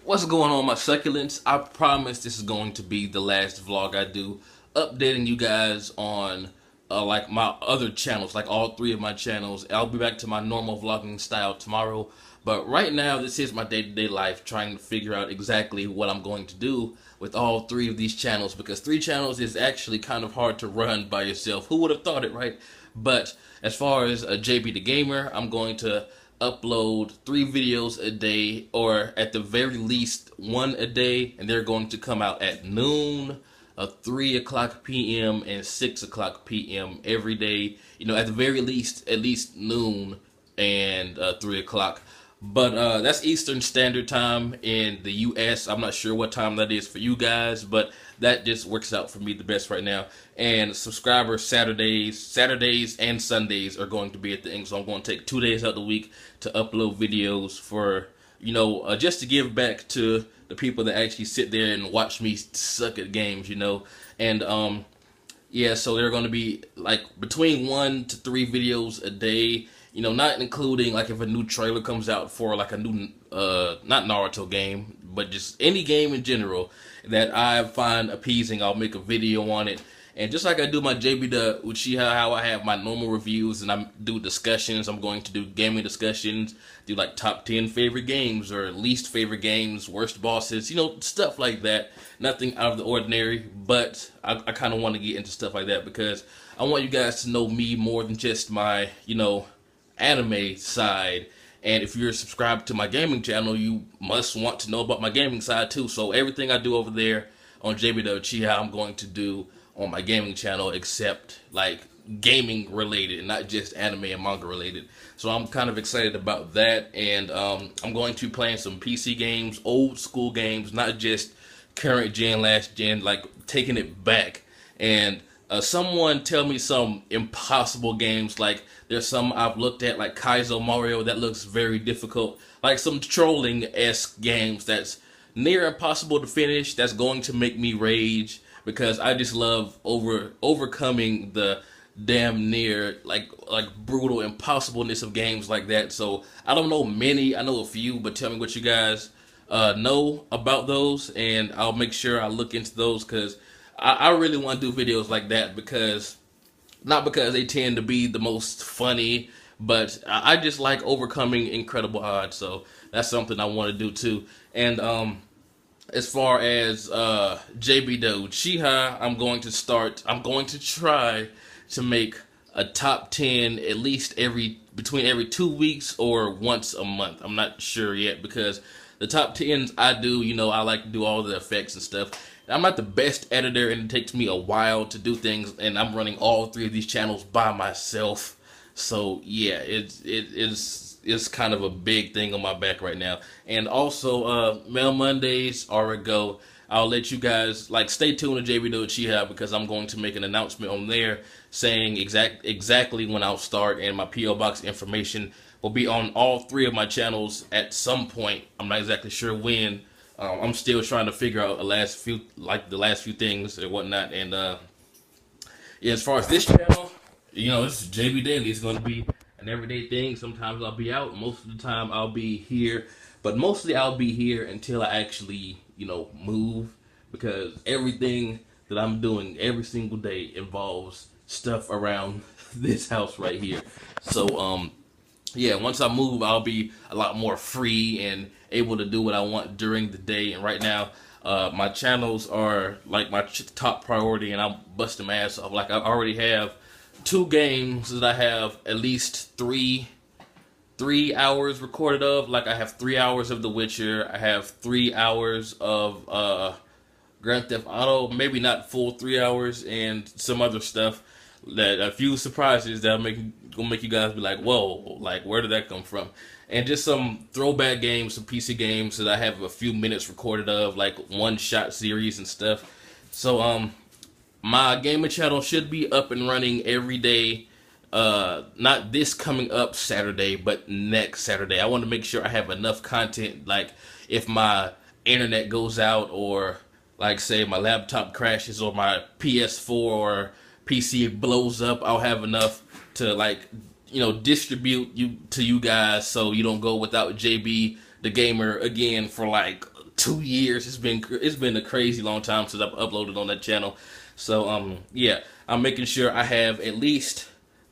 What's going on, my succulents? I promise this is going to be the last vlog I do, updating you guys on like my other channels, like all three of my channels. I'll be back to my normal vlogging style tomorrow, but right now this is my day-to-day life, trying to figure out exactly what I'm going to do with all three of these channels, because three channels is actually kind of hard to run by yourself. Who would have thought it, right? But as far as JBdaGamer, I'm going to upload 3 videos a day, or at the very least one a day, and they're going to come out at noon, 3 o'clock p.m. and 6 o'clock p.m. every day. You know, at the very least, at least noon and 3 o'clock. But that's Eastern Standard Time in the U.S. I'm not sure what time that is for you guys, but that just works out for me the best right now. And subscriber Saturdays and Sundays are going to be a thing, so I'm going to take 2 days out of the week to upload videos for, you know, just to give back to the people that actually sit there and watch me suck at games, you know. And yeah, so they're going to be like between 1 to 3 videos a day. You know, not including like if a new trailer comes out for like a new, not Naruto game, but just any game in general that I find appeasing, I'll make a video on it. And just like I do my JBda, which how I have my normal reviews and I do discussions, I'm going to do gaming discussions, do like top 10 favorite games or least favorite games, worst bosses, you know, stuff like that. Nothing out of the ordinary, but I kind of want to get into stuff like that because I want you guys to know me more than just my, you know, anime side. And if you're subscribed to my gaming channel, you must want to know about my gaming side too. So everything I do over there on JBdaily, I'm going to do on my gaming channel, except like gaming related, not just anime and manga related. So I'm kind of excited about that. And I'm going to be playing some PC games, old school games, not just current gen, last gen, like taking it back. And someone tell me some impossible games. Like there's some I've looked at, like Kaizo Mario, that looks very difficult. Like some trolling-esque games that's near impossible to finish, that's going to make me rage because I just love overcoming the damn near like brutal impossibleness of games like that. So I don't know many, I know a few, but tell me what you guys know about those, and I'll make sure I look into those because I really want to do videos like that, because not because they tend to be the most funny, but I just like overcoming incredible odds. So that's something I want to do too. And as far as JBdaily, I'm going to try to make a top 10 at least between every 2 weeks or once a month. I'm not sure yet, because the top 10s I do, you know, I like to do all the effects and stuff. I'm not the best editor, and it takes me a while to do things, and I'm running all 3 of these channels by myself. So yeah, it's kind of a big thing on my back right now. And also, Mail Mondays are a go. I'll let you guys like stay tuned to JBdaily because I'm going to make an announcement on there saying exactly when I'll start, and my PO box information will be on all 3 of my channels at some point. I'm not exactly sure when. I'm still trying to figure out the last few things and whatnot. And yeah, as far as this channel, you know, this is JBdaily. It's going to be an everyday thing. Sometimes I'll be out. Most of the time I'll be here. But mostly I'll be here until I actually, you know, move. Because everything that I'm doing every single day involves stuff around this house right here. So, yeah, once I move, I'll be a lot more free and able to do what I want during the day. And right now, my channels are like my top priority, and I'm busting my ass off. Like I already have 2 games that I have at least three hours recorded of. Like I have 3 hours of The Witcher. I have 3 hours of Grand Theft Auto. Maybe not full 3 hours, and some other stuff. That a few surprises that gonna make you guys be like, whoa, like where did that come from? And just some throwback games, some PC games that I have a few minutes recorded of, like one-shot series and stuff. So my gaming channel should be up and running every day. Not this coming up Saturday, but next Saturday. I want to make sure I have enough content, like if my internet goes out, or like say my laptop crashes, or my PS4 or PC blows up, I'll have enough to, like, you know, distribute to you guys, so you don't go without JBdaGamer again for like 2 years. It's been a crazy long time since I've uploaded on that channel. So yeah, I'm making sure I have at least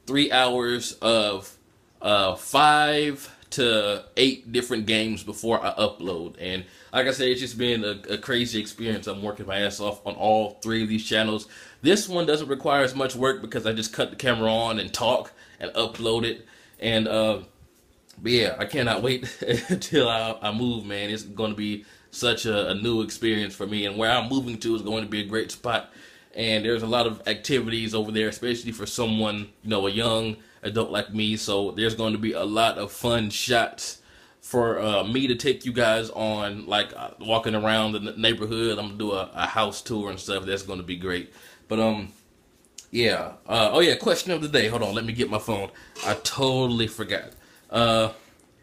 3 hours of 5 to 8 different games before I upload. And like I said, it's just been a crazy experience. I'm working my ass off on all 3 of these channels. This one doesn't require as much work because I just cut the camera on and talk and upload it. And but yeah, I cannot wait until I move, man. It's going to be such a new experience for me, and where I'm moving to is going to be a great spot. And there's a lot of activities over there, especially for someone, a young adult like me. So there's going to be a lot of fun shots for me to take you guys on, like walking around the neighborhood. I'm gonna do a house tour and stuff. That's going to be great. But yeah. Oh yeah, question of the day. Hold on, let me get my phone. I totally forgot.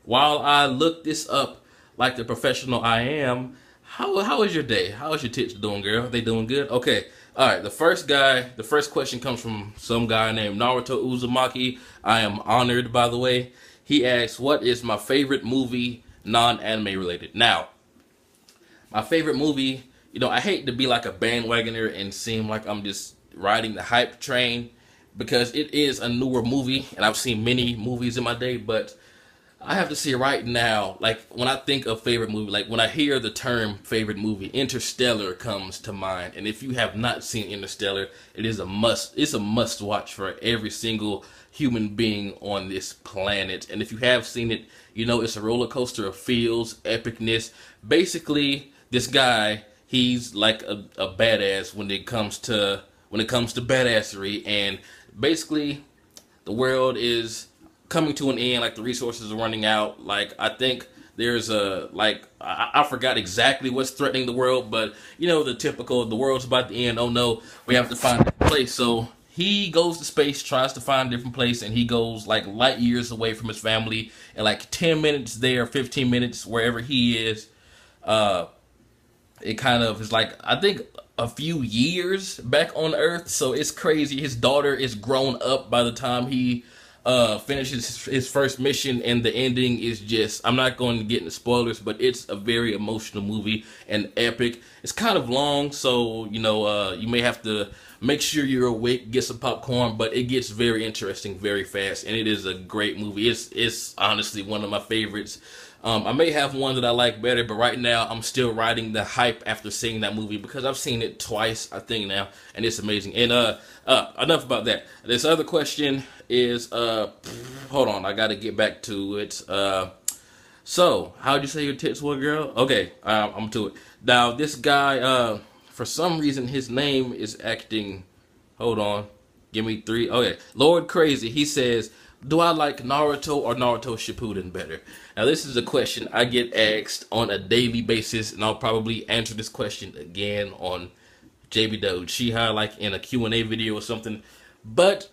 While I look this up like the professional I am, how is your day? How is your tits doing, girl? They doing good? Okay. All right. The first question comes from some guy named Naruto Uzumaki. I am honored, by the way. He asks, "What is my favorite movie, non-anime related?" Now, my favorite movie, I hate to be like a bandwagoner and seem like I'm just riding the hype train, because it is a newer movie and I've seen many movies in my day, but I have to say right now, like when I think of favorite movie, like when I hear the term favorite movie, Interstellar comes to mind. And if you have not seen Interstellar, it is a must. It's a must watch for every single human being on this planet. And if you have seen it, it's a roller coaster of feels, epicness. Basically, this guy, he's like a badass when it comes to badassery, and basically the world is coming to an end, like the resources are running out. Like I think there's I forgot exactly what's threatening the world, but the typical, the world's about to end, oh no, we have to find a place. So he goes to space, tries to find a different place, and he goes like light years away from his family, and like 10 minutes there, 15 minutes wherever he is, it kind of is like, I think, a few years back on Earth. So it's crazy. His daughter is grown up by the time he finishes his first mission, and the ending is just, I'm not going to get into spoilers, but it's a very emotional movie and epic. It's kind of long, so you may have to make sure you're awake, get some popcorn, but it gets very interesting very fast, and it is a great movie. It's honestly one of my favorites. I may have one that I like better, but right now I'm still riding the hype after seeing that movie, because I've seen it twice, I think now, and it's amazing. And enough about that. This other question is, hold on, I gotta get back to it. So, how'd you say your tits were, girl? Okay, I'm to it. Now, this guy, for some reason, his name is acting, hold on, give me 3, okay, Lord Crazy, he says, "Do I like Naruto or Naruto Shippuden better?" Now, this is a question I get asked on a daily basis, and I'll probably answer this question again on JBdaily, like in a Q&A video or something. But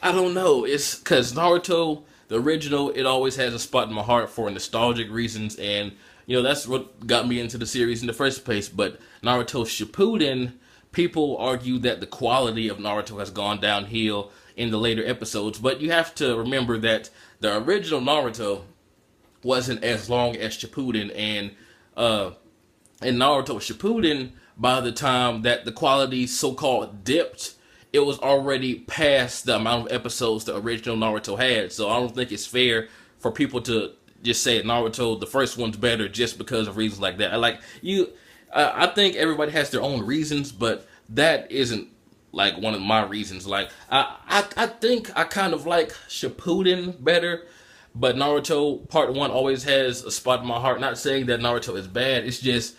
I don't know. It's because Naruto, the original, it always has a spot in my heart for nostalgic reasons, and that's what got me into the series in the first place. But Naruto Shippuden, people argue that the quality of Naruto has gone downhill in the later episodes, but you have to remember that the original Naruto wasn't as long as Shippuden, and in Naruto Shippuden, by the time that the quality so-called dipped, it was already past the amount of episodes the original Naruto had. So I don't think it's fair for people to just say Naruto, the first one's better, just because of reasons like that. I think everybody has their own reasons, but that isn't like one of my reasons. Like I think I kind of like Shippuden better, but Naruto Part 1 always has a spot in my heart. Not saying that Naruto is bad, it's just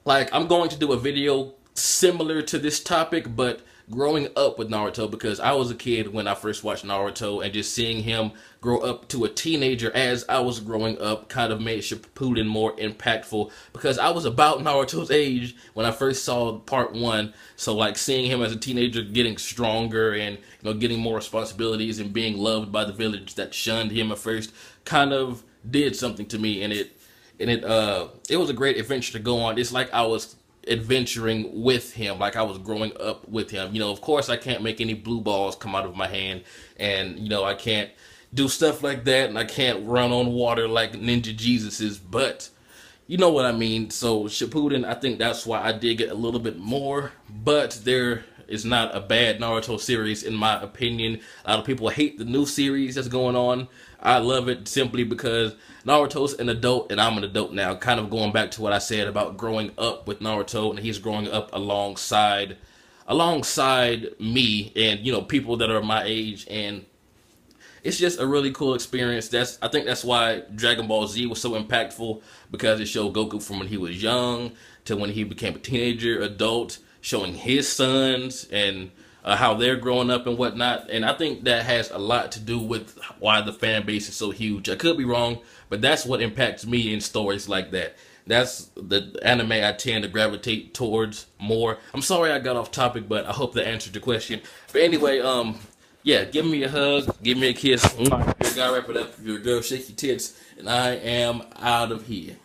like I'm going to do a video similar to this topic, but growing up with Naruto, because I was a kid when I first watched Naruto, and just seeing him grow up to a teenager as I was growing up kind of made Shippuden more impactful, because I was about Naruto's age when I first saw Part 1. So like seeing him as a teenager getting stronger and getting more responsibilities and being loved by the village that shunned him at first kind of did something to me, and it was a great adventure to go on. It's like I was adventuring with him, like I was growing up with him. Of course I can't make any blue balls come out of my hand, and I can't do stuff like that, and I can't run on water like Ninja Jesus is, but you know what I mean. So Shippuden, I think that's why I dig it a little bit more. But there is not a bad Naruto series in my opinion. A lot of people hate the new series that's going on. I love it simply because Naruto's an adult and I'm an adult now. Kind of going back to what I said about growing up with Naruto, and he's growing up alongside me and people that are my age, and it's just a really cool experience. I think that's why Dragon Ball Z was so impactful, because it showed Goku from when he was young to when he became a teenager, adult, showing his sons and how they're growing up and whatnot. And I think that has a lot to do with why the fan base is so huge. I could be wrong, but that's what impacts me in stories like that. That's the anime I tend to gravitate towards more. I'm sorry I got off topic, but I hope that answered your question. But anyway, yeah, give me a hug, give me a kiss. If you're a guy, wrap it up. If you're a girl, shake your tits. And I am out of here.